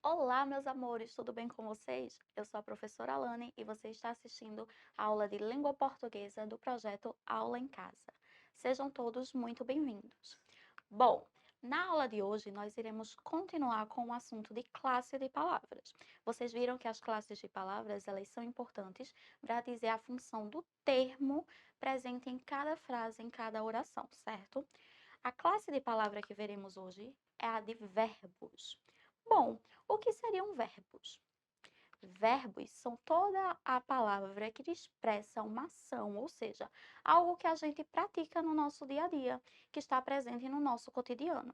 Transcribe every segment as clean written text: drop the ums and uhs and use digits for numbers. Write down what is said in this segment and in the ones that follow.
Olá, meus amores, tudo bem com vocês? Eu sou a professora Alane e você está assistindo a aula de língua portuguesa do projeto Aula em Casa. Sejam todos muito bem-vindos. Bom, na aula de hoje nós iremos continuar com o assunto de classe de palavras. Vocês viram que as classes de palavras, elas são importantes para dizer a função do termo presente em cada frase, em cada oração, certo? A classe de palavra que veremos hoje é a de verbos. Bom, o que seriam verbos? Verbos são toda a palavra que expressa uma ação, ou seja, algo que a gente pratica no nosso dia a dia, que está presente no nosso cotidiano.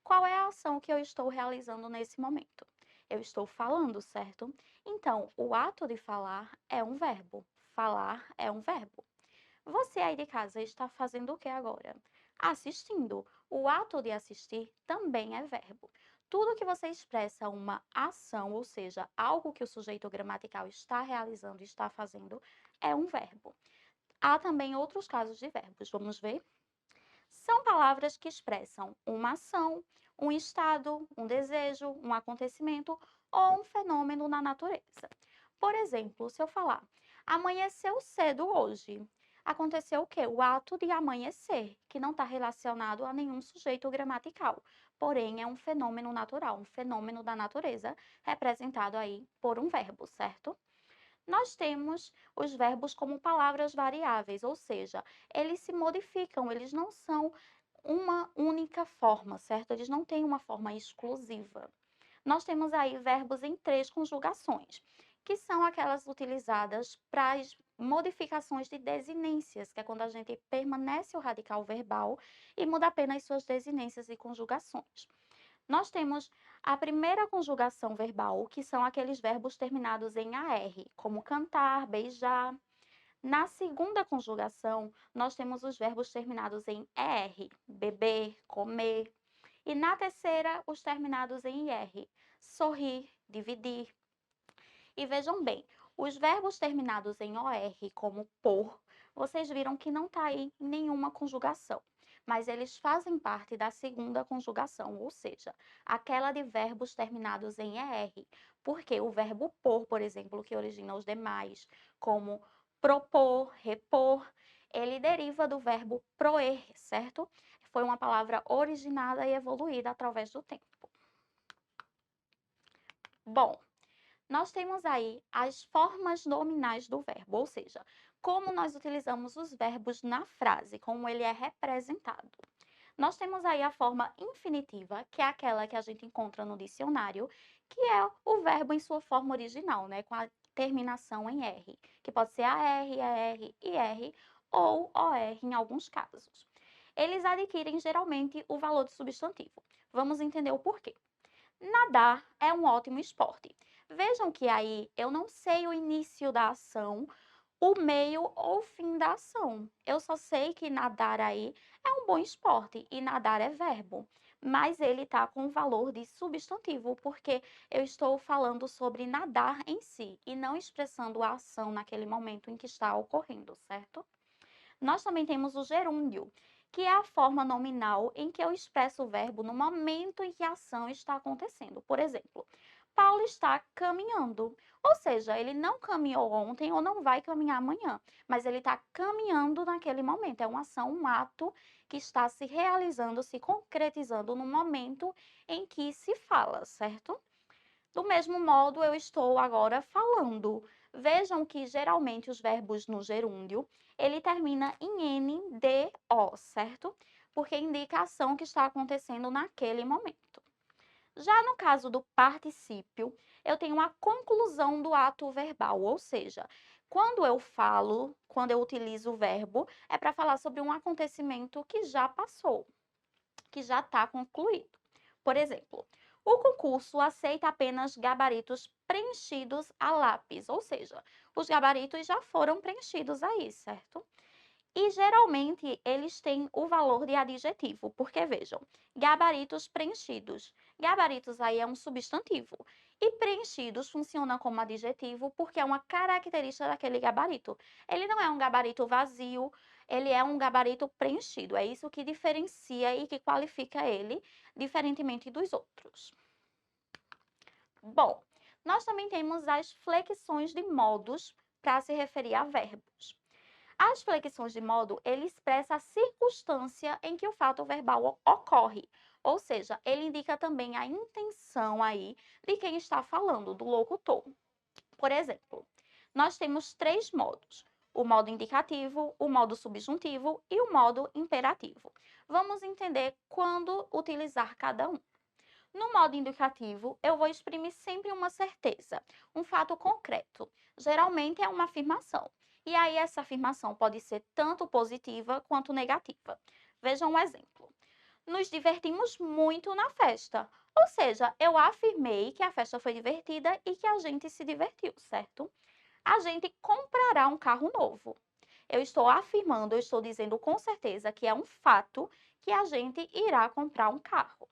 Qual é a ação que eu estou realizando nesse momento? Eu estou falando, certo? Então, o ato de falar é um verbo. Falar é um verbo. Você aí de casa está fazendo o que agora? Assistindo. O ato de assistir também é verbo. Tudo que você expressa uma ação, ou seja, algo que o sujeito gramatical está realizando, está fazendo, é um verbo. Há também outros casos de verbos. Vamos ver? São palavras que expressam uma ação, um estado, um desejo, um acontecimento ou um fenômeno na natureza. Por exemplo, se eu falar, amanheceu cedo hoje, aconteceu o quê? O ato de amanhecer, que não está relacionado a nenhum sujeito gramatical, porém é um fenômeno natural, um fenômeno da natureza, representado aí por um verbo, certo? Nós temos os verbos como palavras variáveis, ou seja, eles se modificam, eles não são uma única forma, certo? Eles não têm uma forma exclusiva. Nós temos aí verbos em três conjugações, que são aquelas utilizadas para as modificações de desinências, que é quando a gente permanece o radical verbal e muda apenas suas desinências e conjugações. Nós temos a primeira conjugação verbal, que são aqueles verbos terminados em AR, como cantar, beijar. Na segunda conjugação, nós temos os verbos terminados em ER, beber, comer. E na terceira, os terminados em IR, sorrir, dividir. E vejam bem, os verbos terminados em OR, como por, vocês viram que não está aí em nenhuma conjugação, mas eles fazem parte da segunda conjugação, ou seja, aquela de verbos terminados em ER, porque o verbo por exemplo, que origina os demais, como propor, repor, ele deriva do verbo proer, certo? Foi uma palavra originada e evoluída através do tempo. Bom, nós temos aí as formas nominais do verbo, ou seja, como nós utilizamos os verbos na frase, como ele é representado. Nós temos aí a forma infinitiva, que é aquela que a gente encontra no dicionário, que é o verbo em sua forma original, né, com a terminação em R, que pode ser AR, ER, IR ou OR em alguns casos. Eles adquirem geralmente o valor de substantivo. Vamos entender o porquê. Nadar é um ótimo esporte. Vejam que aí eu não sei o início da ação, o meio ou o fim da ação. Eu só sei que nadar aí é um bom esporte e nadar é verbo, mas ele está com valor de substantivo, porque eu estou falando sobre nadar em si e não expressando a ação naquele momento em que está ocorrendo, certo? Nós também temos o gerúndio, que é a forma nominal em que eu expresso o verbo no momento em que a ação está acontecendo. Por exemplo, Paulo está caminhando. Ou seja, ele não caminhou ontem ou não vai caminhar amanhã, mas ele está caminhando naquele momento. É uma ação, um ato que está se realizando, se concretizando no momento em que se fala, certo? Do mesmo modo, eu estou agora falando. Vejam que geralmente os verbos no gerúndio, ele termina em NDO, certo? Porque indica a ação que está acontecendo naquele momento. Já no caso do particípio, eu tenho a conclusão do ato verbal, ou seja, quando eu falo, quando eu utilizo o verbo, é para falar sobre um acontecimento que já passou, que já está concluído. Por exemplo, o concurso aceita apenas gabaritos preenchidos a lápis, ou seja, os gabaritos já foram preenchidos aí, certo? E geralmente eles têm o valor de adjetivo, porque vejam, gabaritos preenchidos. Gabaritos aí é um substantivo. E preenchidos funciona como adjetivo porque é uma característica daquele gabarito. Ele não é um gabarito vazio, ele é um gabarito preenchido. É isso que diferencia e que qualifica ele, diferentemente dos outros. Bom, nós também temos as flexões de modos para se referir a verbos. As flexões de modo, ele expressa a circunstância em que o fato verbal ocorre, ou seja, ele indica também a intenção aí de quem está falando, do locutor. Por exemplo, nós temos três modos: o modo indicativo, o modo subjuntivo e o modo imperativo. Vamos entender quando utilizar cada um. No modo indicativo, eu vou exprimir sempre uma certeza, um fato concreto. Geralmente é uma afirmação. E aí essa afirmação pode ser tanto positiva quanto negativa. Veja um exemplo. Nos divertimos muito na festa. Ou seja, eu afirmei que a festa foi divertida e que a gente se divertiu, certo? A gente comprará um carro novo. Eu estou afirmando, eu estou dizendo com certeza que é um fato que a gente irá comprar um carro.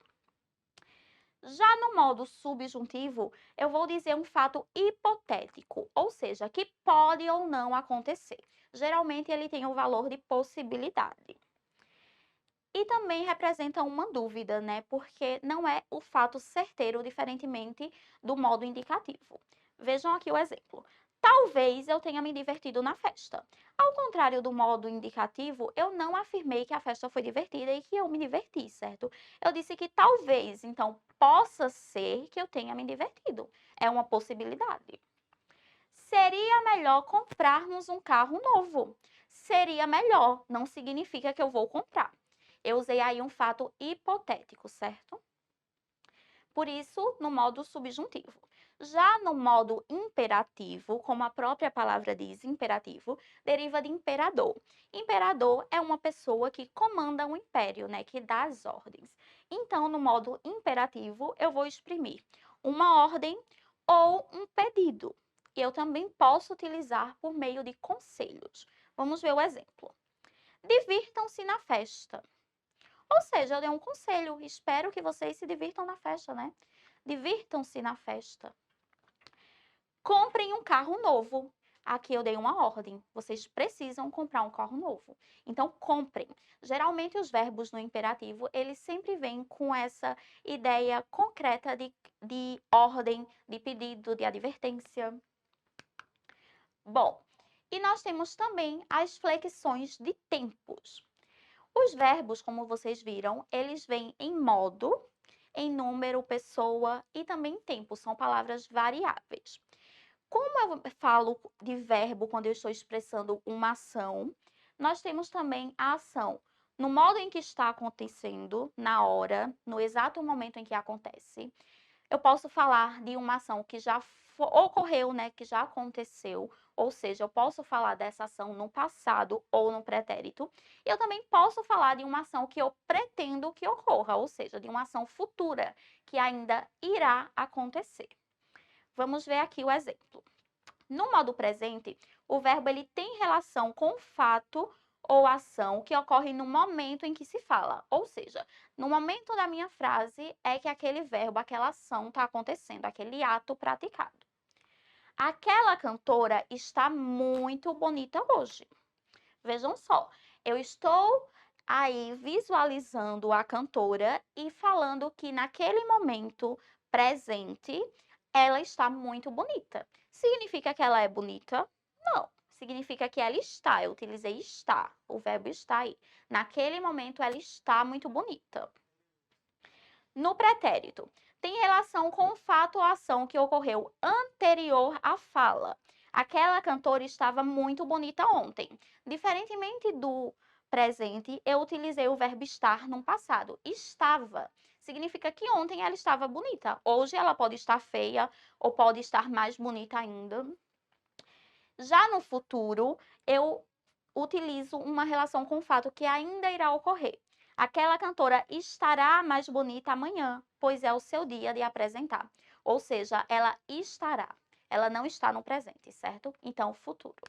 Já no modo subjuntivo, eu vou dizer um fato hipotético, ou seja, que pode ou não acontecer. Geralmente ele tem o valor de possibilidade. E também representa uma dúvida, né? Porque não é o fato certeiro, diferentemente do modo indicativo. Vejam aqui o exemplo. Talvez eu tenha me divertido na festa. Ao contrário do modo indicativo, eu não afirmei que a festa foi divertida e que eu me diverti, certo? Eu disse que talvez, então possa ser que eu tenha me divertido. É uma possibilidade. Seria melhor comprarmos um carro novo. Seria melhor, não significa que eu vou comprar. Eu usei aí um fato hipotético, certo? Por isso, no modo subjuntivo. Já no modo imperativo, como a própria palavra diz, imperativo, deriva de imperador. Imperador é uma pessoa que comanda um império, né, que dá as ordens. Então, no modo imperativo, eu vou exprimir uma ordem ou um pedido. Eu também posso utilizar por meio de conselhos. Vamos ver o exemplo. Divirtam-se na festa. Ou seja, eu dei um conselho, espero que vocês se divirtam na festa, né? Divirtam-se na festa. Comprem um carro novo. Aqui eu dei uma ordem. Vocês precisam comprar um carro novo. Então, comprem. Geralmente, os verbos no imperativo, eles sempre vêm com essa ideia concreta de ordem, de pedido, de advertência. Bom, e nós temos também as flexões de tempos. Os verbos, como vocês viram, eles vêm em modo, em número, pessoa e também tempo, são palavras variáveis. Como eu falo de verbo quando eu estou expressando uma ação, nós temos também a ação no modo em que está acontecendo, na hora, no exato momento em que acontece. Eu posso falar de uma ação que já ocorreu, né, que já aconteceu, ou seja, eu posso falar dessa ação no passado ou no pretérito. E eu também posso falar de uma ação que eu pretendo que ocorra, ou seja, de uma ação futura que ainda irá acontecer. Vamos ver aqui o exemplo. No modo presente, o verbo ele tem relação com o fato ou ação que ocorre no momento em que se fala. Ou seja, no momento da minha frase é que aquele verbo, aquela ação está acontecendo, aquele ato praticado. Aquela cantora está muito bonita hoje. Vejam só, eu estou aí visualizando a cantora e falando que naquele momento presente ela está muito bonita. Significa que ela é bonita? Não. Significa que ela está. Eu utilizei está. O verbo está aí. Naquele momento ela está muito bonita. No pretérito, tem relação com o fato ou ação que ocorreu anterior à fala. Aquela cantora estava muito bonita ontem. Diferentemente do presente, eu utilizei o verbo estar no passado. Estava significa que ontem ela estava bonita. Hoje ela pode estar feia ou pode estar mais bonita ainda. Já no futuro, eu utilizo uma relação com o fato que ainda irá ocorrer. Aquela cantora estará mais bonita amanhã, pois é o seu dia de apresentar. Ou seja, ela estará. Ela não está no presente, certo? Então, futuro.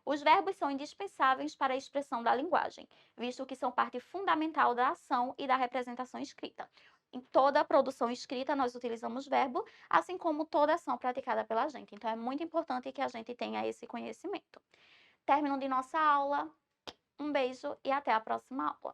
Os verbos são indispensáveis para a expressão da linguagem, visto que são parte fundamental da ação e da representação escrita. Em toda a produção escrita, nós utilizamos verbo, assim como toda ação praticada pela gente. Então, é muito importante que a gente tenha esse conhecimento. Término de nossa aula. Um beijo e até a próxima aula.